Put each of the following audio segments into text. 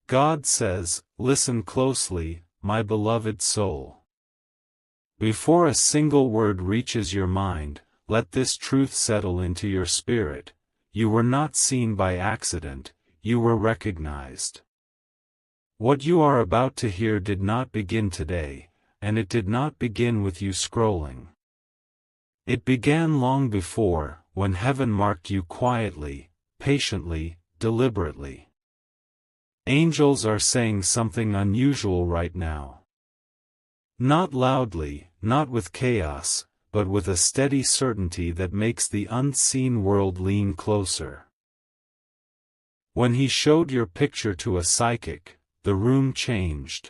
God says, listen closely, my beloved soul. Before a single word reaches your mind, let this truth settle into your spirit. You were not seen by accident, you were recognized. What you are about to hear did not begin today, and it did not begin with you scrolling. It began long before, when heaven marked you quietly, patiently, deliberately. Angels are saying something unusual right now. Not loudly, not with chaos, but with a steady certainty that makes the unseen world lean closer. When he showed your picture to a psychic, the room changed.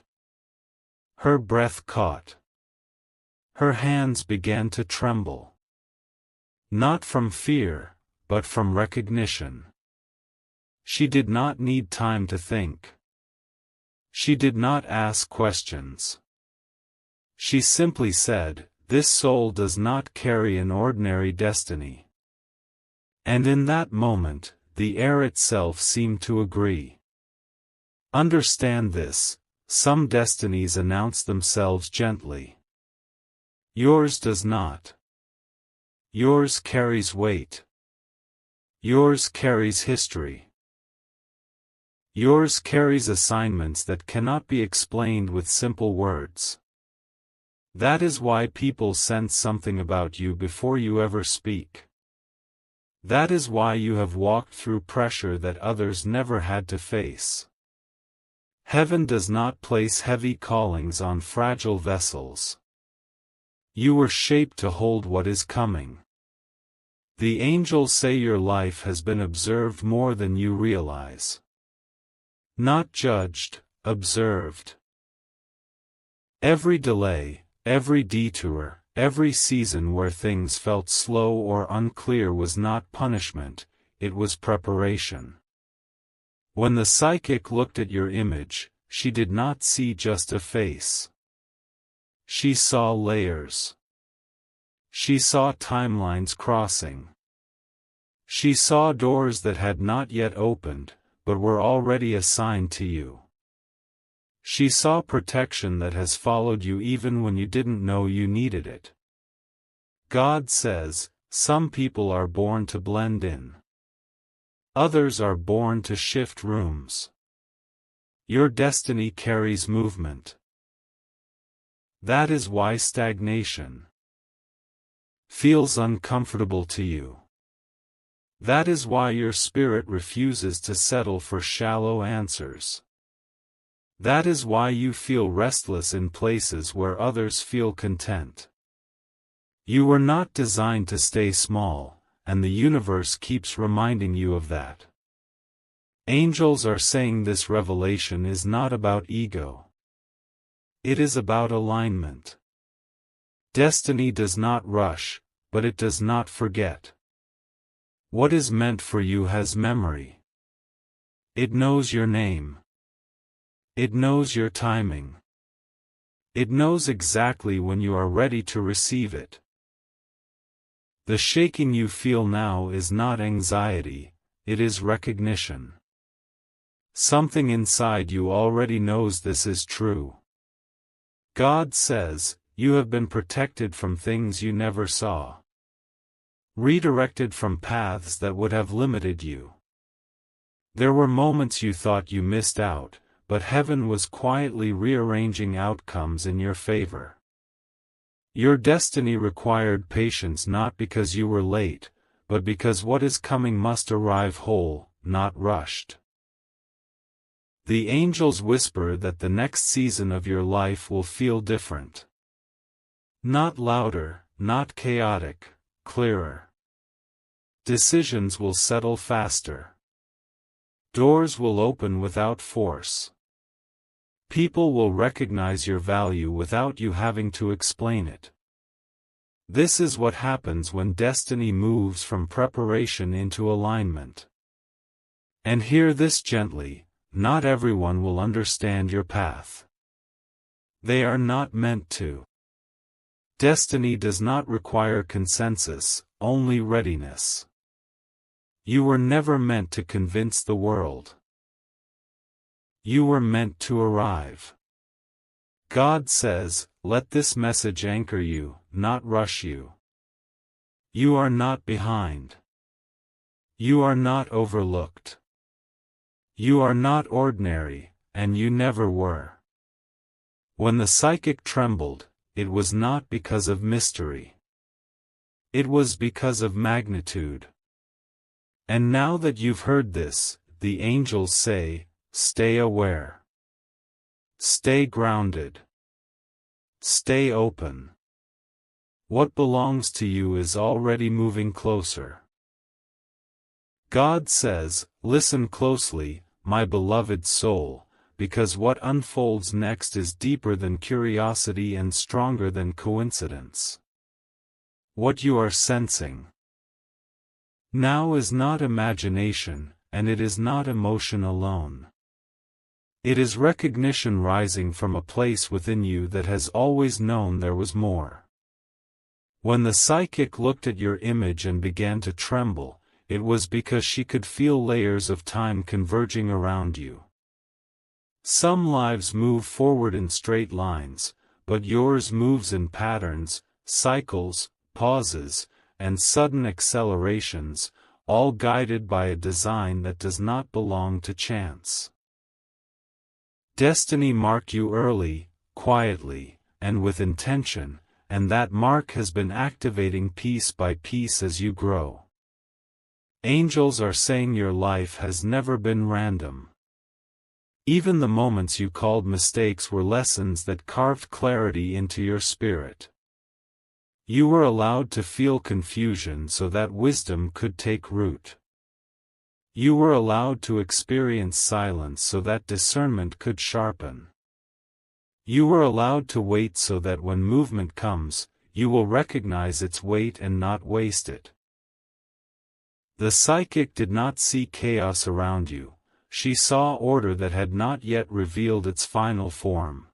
Her breath caught. Her hands began to tremble. Not from fear, but from recognition. She did not need time to think. She did not ask questions. She simply said, "This soul does not carry an ordinary destiny." And in that moment, the air itself seemed to agree. Understand this, some destinies announce themselves gently. Yours does not. Yours carries weight. Yours carries history. Yours carries assignments that cannot be explained with simple words. That is why people sense something about you before you ever speak. That is why you have walked through pressure that others never had to face. Heaven does not place heavy callings on fragile vessels. You were shaped to hold what is coming. The angels say your life has been observed more than you realize. Not judged, observed. Every delay, every detour, every season where things felt slow or unclear was not punishment, it was preparation. When the psychic looked at your image, she did not see just a face. She saw layers. She saw timelines crossing. She saw doors that had not yet opened, but were already assigned to you. She saw protection that has followed you even when you didn't know you needed it. God says, some people are born to blend in. Others are born to shift rooms. Your destiny carries movement. That is why stagnation feels uncomfortable to you. That is why your spirit refuses to settle for shallow answers. That is why you feel restless in places where others feel content. You were not designed to stay small, and the universe keeps reminding you of that. Angels are saying this revelation is not about ego. It is about alignment. Destiny does not rush, but it does not forget. What is meant for you has memory. It knows your name. It knows your timing. It knows exactly when you are ready to receive it. The shaking you feel now is not anxiety, it is recognition. Something inside you already knows this is true. God says, you have been protected from things you never saw. Redirected from paths that would have limited you. There were moments you thought you missed out, but heaven was quietly rearranging outcomes in your favor. Your destiny required patience not because you were late, but because what is coming must arrive whole, not rushed. The angels whisper that the next season of your life will feel different. Not louder, not chaotic, clearer. Decisions will settle faster. Doors will open without force. People will recognize your value without you having to explain it. This is what happens when destiny moves from preparation into alignment. And hear this gently, not everyone will understand your path. They are not meant to. Destiny does not require consensus, only readiness. You were never meant to convince the world. You were meant to arrive. God says, let this message anchor you, not rush you. You are not behind. You are not overlooked. You are not ordinary, and you never were. When the psychic trembled, it was not because of mystery. It was because of magnitude. And now that you've heard this, the angels say, stay aware. Stay grounded. Stay open. What belongs to you is already moving closer. God says, listen closely, my beloved soul, because what unfolds next is deeper than curiosity and stronger than coincidence. What you are sensing now is not imagination, and it is not emotion alone. It is recognition rising from a place within you that has always known there was more. When the psychic looked at your image and began to tremble, it was because she could feel layers of time converging around you. Some lives move forward in straight lines, but yours moves in patterns, cycles, pauses, and sudden accelerations, all guided by a design that does not belong to chance. Destiny marked you early, quietly, and with intention, and that mark has been activating piece by piece as you grow. Angels are saying your life has never been random. Even the moments you called mistakes were lessons that carved clarity into your spirit. You were allowed to feel confusion so that wisdom could take root. You were allowed to experience silence so that discernment could sharpen. You were allowed to wait so that when movement comes, you will recognize its weight and not waste it. The psychic did not see chaos around you, she saw order that had not yet revealed its final form.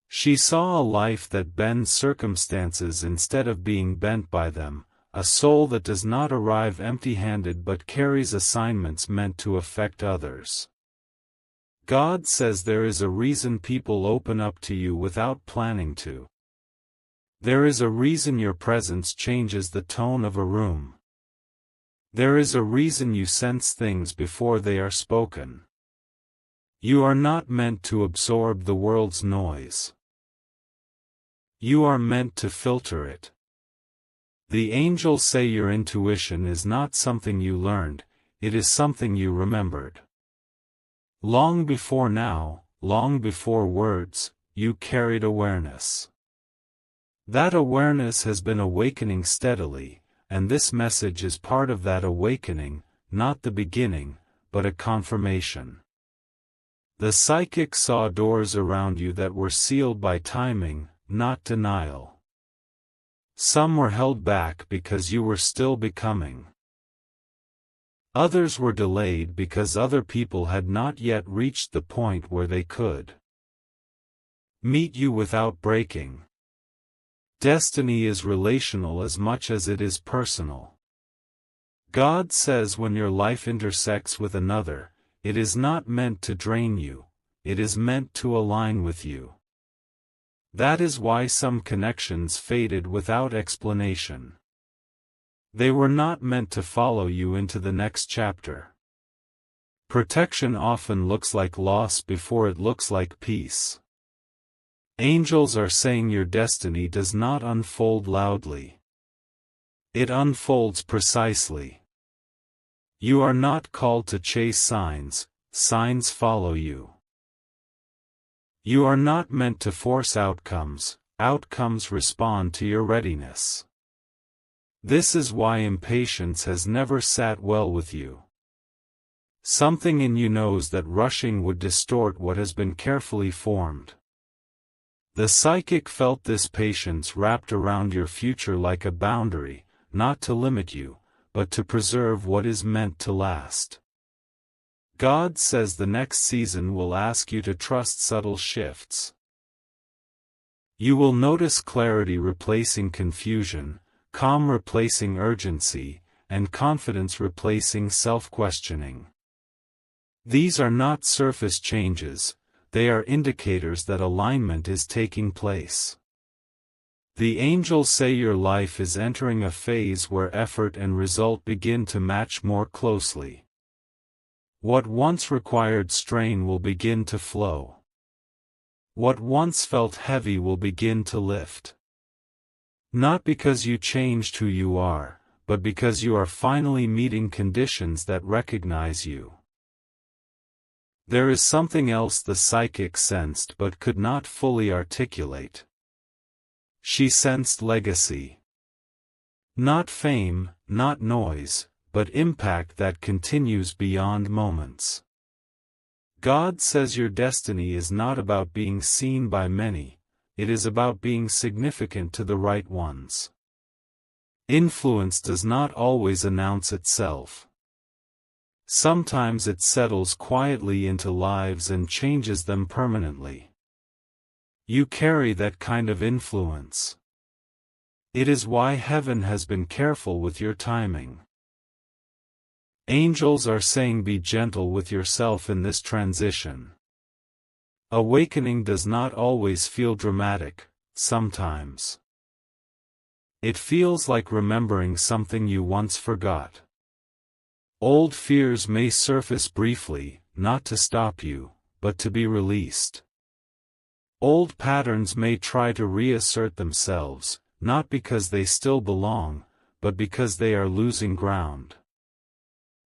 She saw a life that bends circumstances instead of being bent by them, a soul that does not arrive empty-handed but carries assignments meant to affect others. God says there is a reason people open up to you without planning to. There is a reason your presence changes the tone of a room. There is a reason you sense things before they are spoken. You are not meant to absorb the world's noise. You are meant to filter it. The angels say your intuition is not something you learned, it is something you remembered. Long before now, long before words, you carried awareness. That awareness has been awakening steadily, and this message is part of that awakening, not the beginning, but a confirmation. The psychic saw doors around you that were sealed by timing, not denial. Some were held back because you were still becoming. Others were delayed because other people had not yet reached the point where they could meet you without breaking. Destiny is relational as much as it is personal. God says when your life intersects with another, it is not meant to drain you, it is meant to align with you. That is why some connections faded without explanation. They were not meant to follow you into the next chapter. Protection often looks like loss before it looks like peace. Angels are saying your destiny does not unfold loudly. It unfolds precisely. You are not called to chase signs, signs follow you. You are not meant to force outcomes, outcomes respond to your readiness. This is why impatience has never sat well with you. Something in you knows that rushing would distort what has been carefully formed. The psychic felt this patience wrapped around your future like a boundary, not to limit you, but to preserve what is meant to last. God says the next season will ask you to trust subtle shifts. You will notice clarity replacing confusion, calm replacing urgency, and confidence replacing self-questioning. These are not surface changes, they are indicators that alignment is taking place. The angels say your life is entering a phase where effort and result begin to match more closely. What once required strain will begin to flow. What once felt heavy will begin to lift. Not because you changed who you are, but because you are finally meeting conditions that recognize you. There is something else the psychic sensed but could not fully articulate. She sensed legacy. Not fame, not noise, but impact that continues beyond moments. God says your destiny is not about being seen by many, it is about being significant to the right ones. Influence does not always announce itself. Sometimes it settles quietly into lives and changes them permanently. You carry that kind of influence. It is why heaven has been careful with your timing. Angels are saying be gentle with yourself in this transition. Awakening does not always feel dramatic, sometimes. It feels like remembering something you once forgot. Old fears may surface briefly, not to stop you, but to be released. Old patterns may try to reassert themselves, not because they still belong, but because they are losing ground.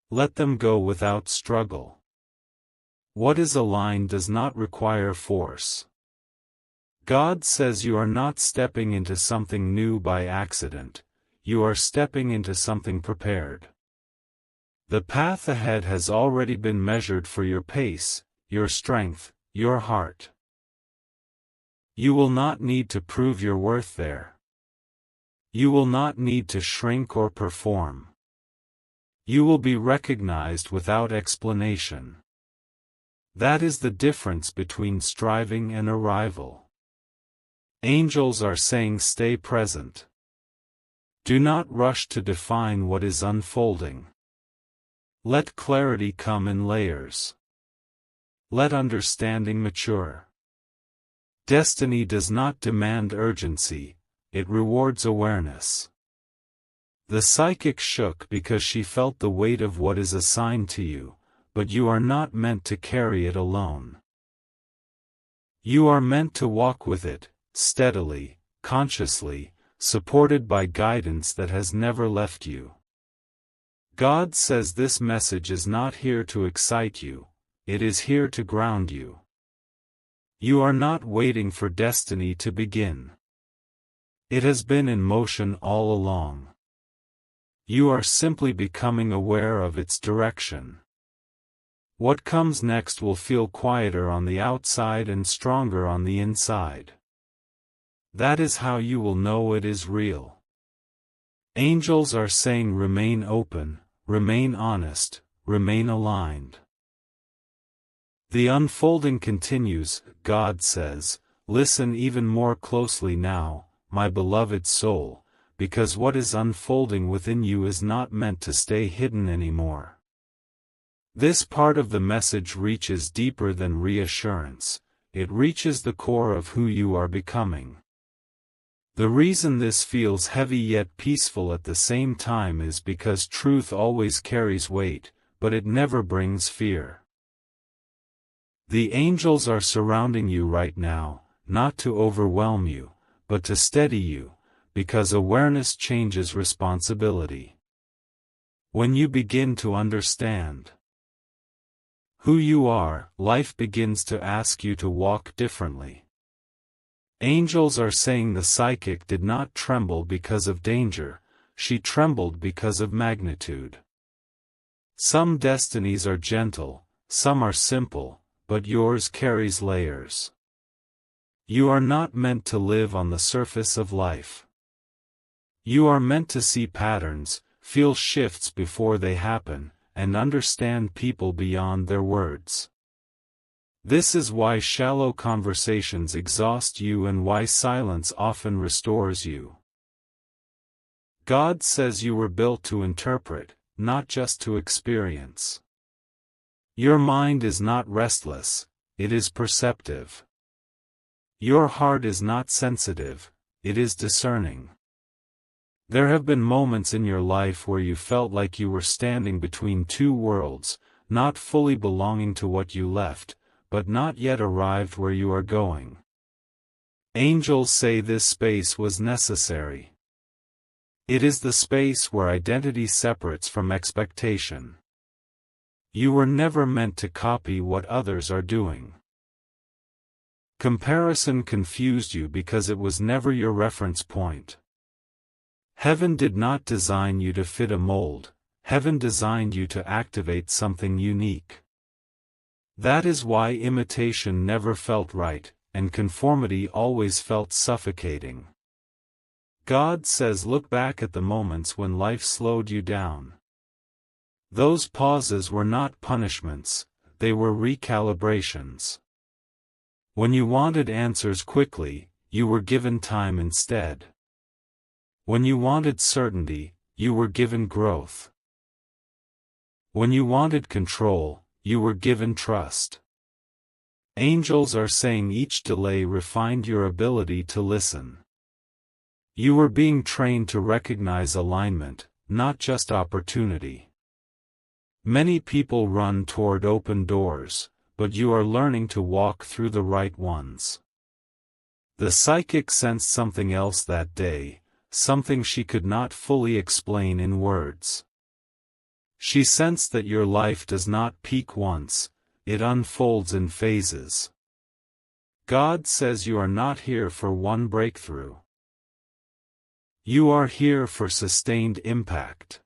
Let them go without struggle. What is aligned does not require force. God says you are not stepping into something new by accident, you are stepping into something prepared. The path ahead has already been measured for your pace, your strength, your heart. You will not need to prove your worth there. You will not need to shrink or perform. You will be recognized without explanation. That is the difference between striving and arrival. Angels are saying stay present. Do not rush to define what is unfolding. Let clarity come in layers. Let understanding mature. Destiny does not demand urgency, it rewards awareness. The psychic shook because she felt the weight of what is assigned to you, but you are not meant to carry it alone. You are meant to walk with it, steadily, consciously, supported by guidance that has never left you. God says this message is not here to excite you, it is here to ground you. You are not waiting for destiny to begin. It has been in motion all along. You are simply becoming aware of its direction. What comes next will feel quieter on the outside and stronger on the inside. That is how you will know it is real. Angels are saying remain open, remain honest, remain aligned. The unfolding continues, God says, listen even more closely now, my beloved soul, because what is unfolding within you is not meant to stay hidden anymore. This part of the message reaches deeper than reassurance, it reaches the core of who you are becoming. The reason this feels heavy yet peaceful at the same time is because truth always carries weight, but it never brings fear. The angels are surrounding you right now, not to overwhelm you, but to steady you, because awareness changes responsibility. When you begin to understand who you are, life begins to ask you to walk differently. Angels are saying the psychic did not tremble because of danger, she trembled because of magnitude. Some destinies are gentle, some are simple, but yours carries layers. You are not meant to live on the surface of life. You are meant to see patterns, feel shifts before they happen, and understand people beyond their words. This is why shallow conversations exhaust you and why silence often restores you. God says you were built to interpret, not just to experience. Your mind is not restless, it is perceptive. Your heart is not sensitive, it is discerning. There have been moments in your life where you felt like you were standing between two worlds, not fully belonging to what you left, but not yet arrived where you are going. Angels say this space was necessary. It is the space where identity separates from expectation. You were never meant to copy what others are doing. Comparison confused you because it was never your reference point. Heaven did not design you to fit a mold, heaven designed you to activate something unique. That is why imitation never felt right, and conformity always felt suffocating. God says look back at the moments when life slowed you down. Those pauses were not punishments, they were recalibrations. When you wanted answers quickly, you were given time instead. When you wanted certainty, you were given growth. When you wanted control, you were given trust. Angels are saying each delay refined your ability to listen. You were being trained to recognize alignment, not just opportunity. Many people run toward open doors, but you are learning to walk through the right ones. The psychic sensed something else that day, something she could not fully explain in words. She sensed that your life does not peak once, it unfolds in phases. God says you are not here for one breakthrough. You are here for sustained impact.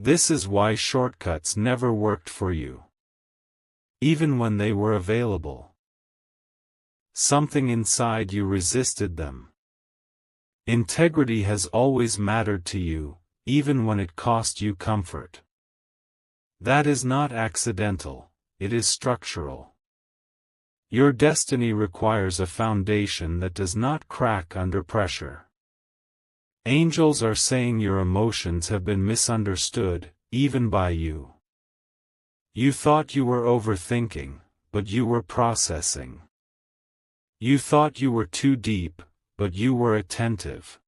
This is why shortcuts never worked for you. Even when they were available. Something inside you resisted them. Integrity has always mattered to you, even when it cost you comfort. That is not accidental, it is structural. Your destiny requires a foundation that does not crack under pressure. Angels are saying your emotions have been misunderstood, even by you. You thought you were overthinking, but you were processing. You thought you were too deep, but you were attentive.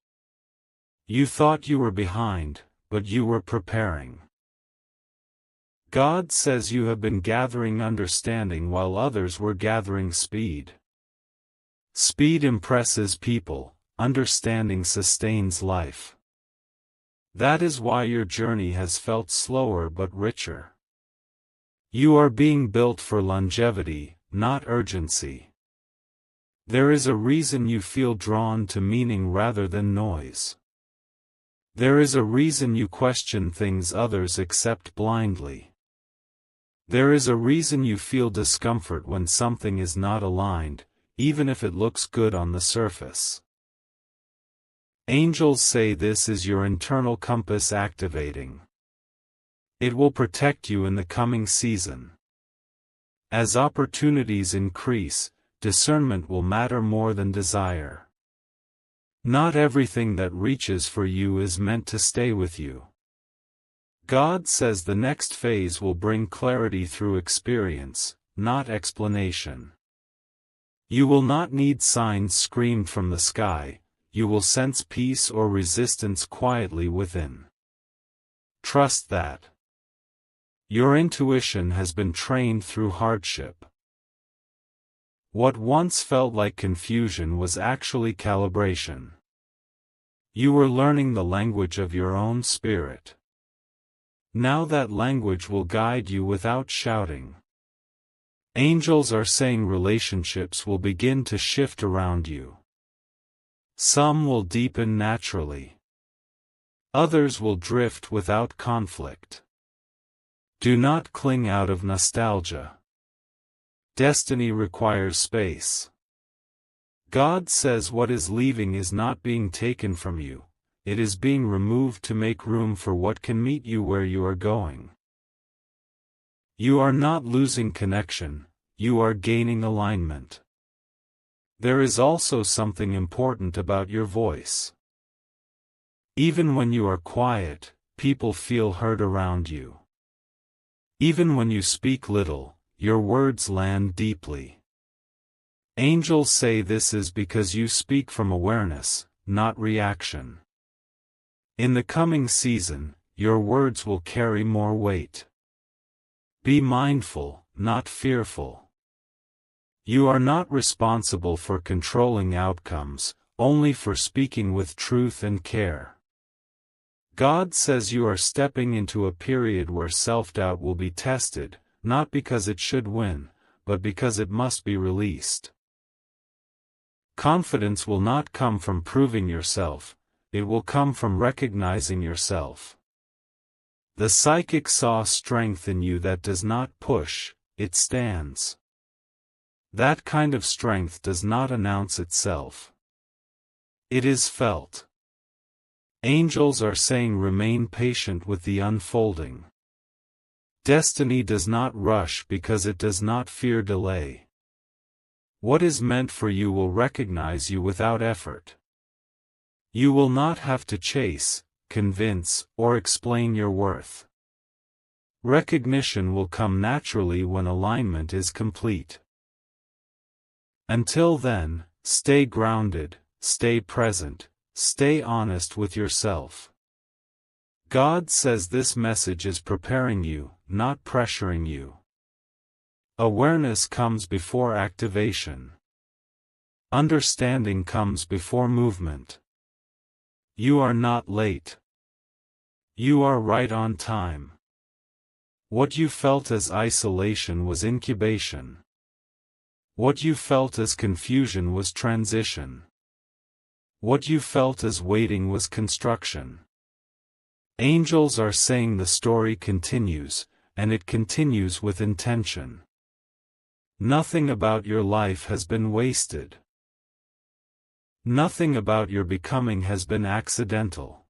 You thought you were behind, but you were preparing. God says you have been gathering understanding while others were gathering speed. Speed impresses people, understanding sustains life. That is why your journey has felt slower but richer. You are being built for longevity, not urgency. There is a reason you feel drawn to meaning rather than noise. There is a reason you question things others accept blindly. There is a reason you feel discomfort when something is not aligned, even if it looks good on the surface. Angels say this is your internal compass activating. It will protect you in the coming season. As opportunities increase, discernment will matter more than desire. Not everything that reaches for you is meant to stay with you. God says the next phase will bring clarity through experience, not explanation. You will not need signs screamed from the sky, you will sense peace or resistance quietly within. Trust that. Your intuition has been trained through hardship. What once felt like confusion was actually calibration. You were learning the language of your own spirit. Now that language will guide you without shouting. Angels are saying relationships will begin to shift around you. Some will deepen naturally. Others will drift without conflict. Do not cling out of nostalgia. Destiny requires space. God says what is leaving is not being taken from you, it is being removed to make room for what can meet you where you are going. You are not losing connection, you are gaining alignment. There is also something important about your voice. Even when you are quiet, people feel heard around you. Even when you speak little, your words land deeply. Angels say this is because you speak from awareness, not reaction. In the coming season, your words will carry more weight. Be mindful, not fearful. You are not responsible for controlling outcomes, only for speaking with truth and care. God says you are stepping into a period where self-doubt will be tested, not because it should win, but because it must be released. Confidence will not come from proving yourself, it will come from recognizing yourself. The psychic saw strength in you that does not push, it stands. That kind of strength does not announce itself. It is felt. Angels are saying remain patient with the unfolding. Destiny does not rush because it does not fear delay. What is meant for you will recognize you without effort. You will not have to chase, convince, or explain your worth. Recognition will come naturally when alignment is complete. Until then, stay grounded, stay present, stay honest with yourself. God says this message is preparing you, not pressuring you. Awareness comes before activation. Understanding comes before movement. You are not late. You are right on time. What you felt as isolation was incubation. What you felt as confusion was transition. What you felt as waiting was construction. Angels are saying the story continues, and it continues with intention. Nothing about your life has been wasted. Nothing about your becoming has been accidental.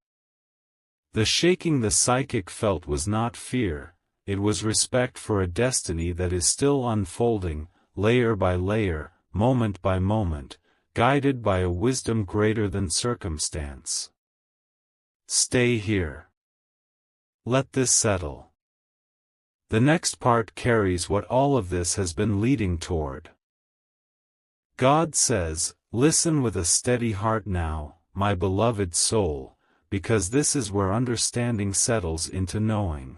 The shaking the psychic felt was not fear, it was respect for a destiny that is still unfolding, layer by layer, moment by moment, guided by a wisdom greater than circumstance. Stay here. Let this settle. The next part carries what all of this has been leading toward. God says, listen with a steady heart now, my beloved soul, because this is where understanding settles into knowing.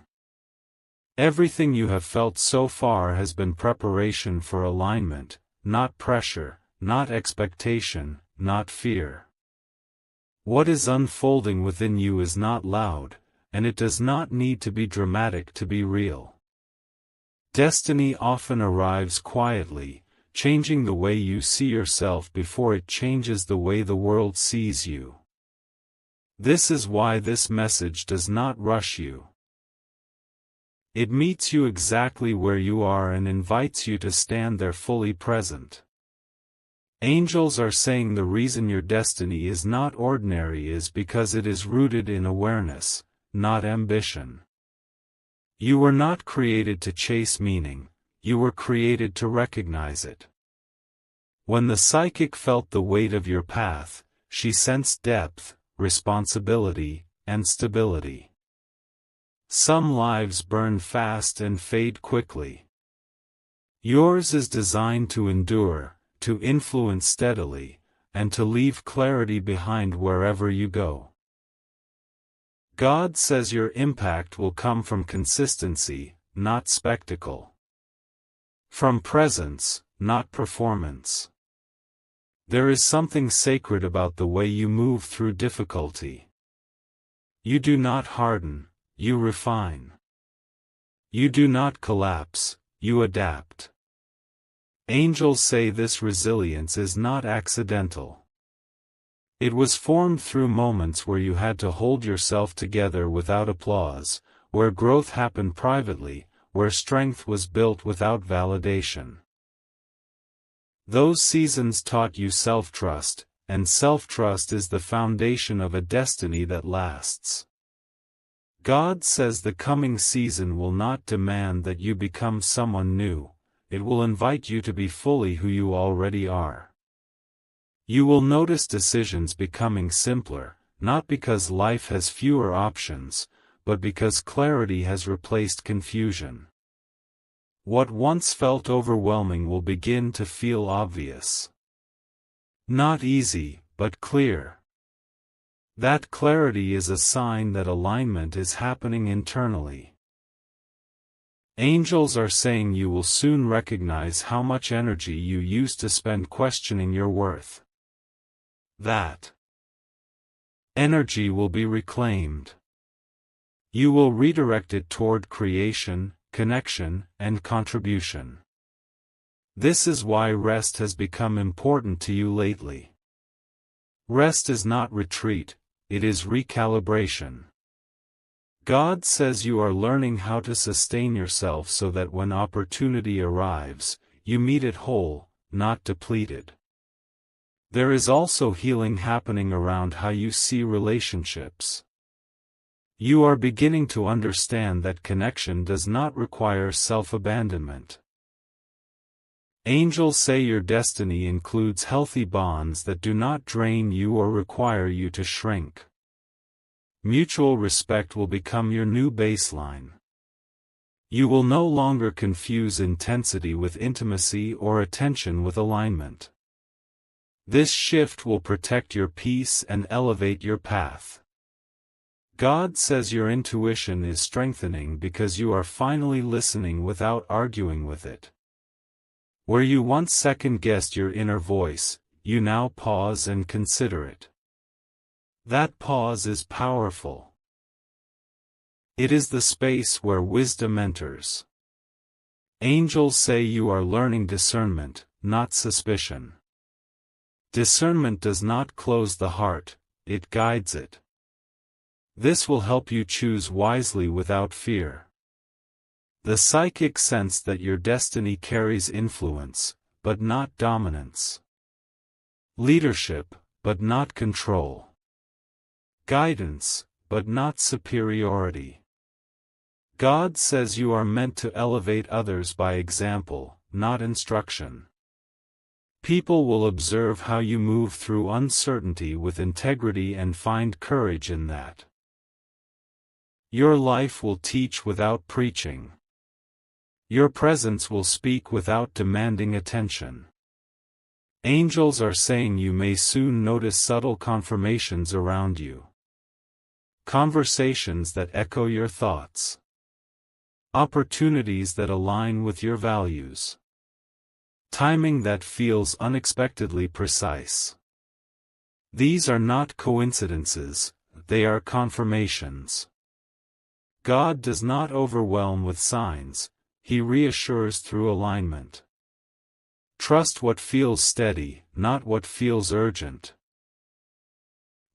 Everything you have felt so far has been preparation for alignment, not pressure, not expectation, not fear. What is unfolding within you is not loud, and it does not need to be dramatic to be real. Destiny often arrives quietly, changing the way you see yourself before it changes the way the world sees you. This is why this message does not rush you. It meets you exactly where you are and invites you to stand there fully present. Angels are saying the reason your destiny is not ordinary is because it is rooted in awareness, not ambition. You were not created to chase meaning, you were created to recognize it. When the psychic felt the weight of your path, she sensed depth, responsibility, and stability. Some lives burn fast and fade quickly. Yours is designed to endure, to influence steadily, and to leave clarity behind wherever you go. God says your impact will come from consistency, not spectacle. From presence, not performance. There is something sacred about the way you move through difficulty. You do not harden, you refine. You do not collapse, you adapt. Angels say this resilience is not accidental. It was formed through moments where you had to hold yourself together without applause, where growth happened privately, where strength was built without validation. Those seasons taught you self-trust, and self-trust is the foundation of a destiny that lasts. God says the coming season will not demand that you become someone new, it will invite you to be fully who you already are. You will notice decisions becoming simpler, not because life has fewer options, but because clarity has replaced confusion. What once felt overwhelming will begin to feel obvious. Not easy, but clear. That clarity is a sign that alignment is happening internally. Angels are saying you will soon recognize how much energy you used to spend questioning your worth. That energy will be reclaimed. You will redirect it toward creation, connection, and contribution. This is why rest has become important to you lately. Rest is not retreat, it is recalibration. God says you are learning how to sustain yourself so that when opportunity arrives, you meet it whole, not depleted. There is also healing happening around how you see relationships. You are beginning to understand that connection does not require self-abandonment. Angels say your destiny includes healthy bonds that do not drain you or require you to shrink. Mutual respect will become your new baseline. You will no longer confuse intensity with intimacy or attention with alignment. This shift will protect your peace and elevate your path. God says your intuition is strengthening because you are finally listening without arguing with it. Where you once second-guessed your inner voice, you now pause and consider it. That pause is powerful. It is the space where wisdom enters. Angels say you are learning discernment, not suspicion. Discernment does not close the heart, it guides it. This will help you choose wisely without fear. The psychic sense that your destiny carries influence, but not dominance. Leadership, but not control. Guidance, but not superiority. God says you are meant to elevate others by example, not instruction. People will observe how you move through uncertainty with integrity and find courage in that. Your life will teach without preaching. Your presence will speak without demanding attention. Angels are saying you may soon notice subtle confirmations around you. Conversations that echo your thoughts. Opportunities that align with your values. Timing that feels unexpectedly precise. These are not coincidences, they are confirmations. God does not overwhelm with signs, He reassures through alignment. Trust what feels steady, not what feels urgent.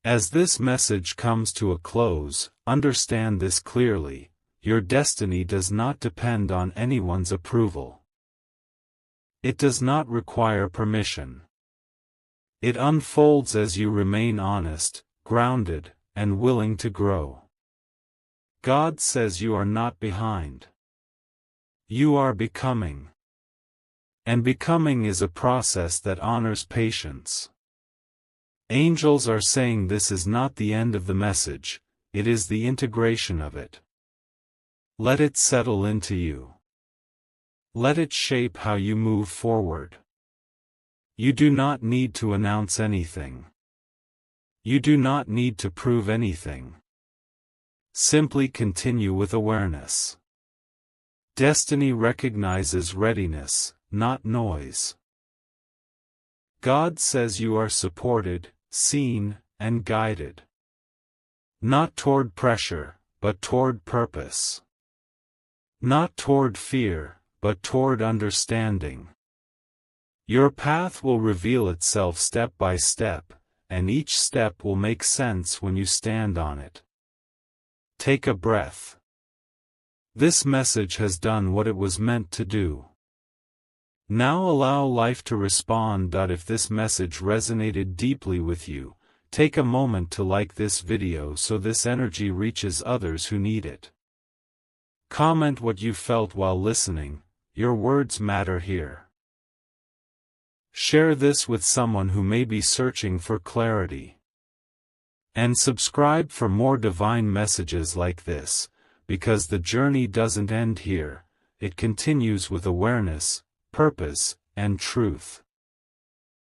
As this message comes to a close, understand this clearly: your destiny does not depend on anyone's approval. It does not require permission. It unfolds as you remain honest, grounded, and willing to grow. God says you are not behind. You are becoming. And becoming is a process that honors patience. Angels are saying this is not the end of the message, it is the integration of it. Let it settle into you. Let it shape how you move forward. You do not need to announce anything. You do not need to prove anything. Simply continue with awareness. Destiny recognizes readiness, not noise. God says you are supported, seen, and guided. Not toward pressure, but toward purpose. Not toward fear, but toward understanding. Your path will reveal itself step by step, and each step will make sense when you stand on it. Take a breath. This message has done what it was meant to do. Now allow life to respond. If this message resonated deeply with you, take a moment to like this video so this energy reaches others who need it. Comment what you felt while listening, your words matter here. Share this with someone who may be searching for clarity. And subscribe for more divine messages like this, because the journey doesn't end here, it continues with awareness, purpose, and truth.